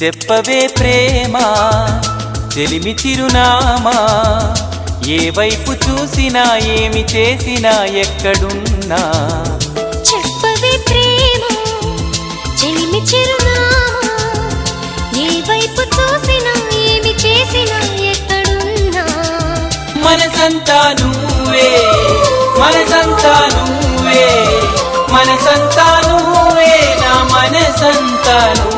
చెప్పవే ప్రేమ చెలిమి చిరునామా, ఏ వైపు చూసినా ఏమి చేసినా ఎక్కడున్నా. చెప్పవే ప్రేమ చెలిమి చిరునామా, ఏ వైపు చూసినా ఏమి చేసినా ఎక్కడున్నా. మనసంతా నువ్వే, మనసంతా నువ్వే, మనసంతా నువ్వే, నా మనసంతా నువ్వే.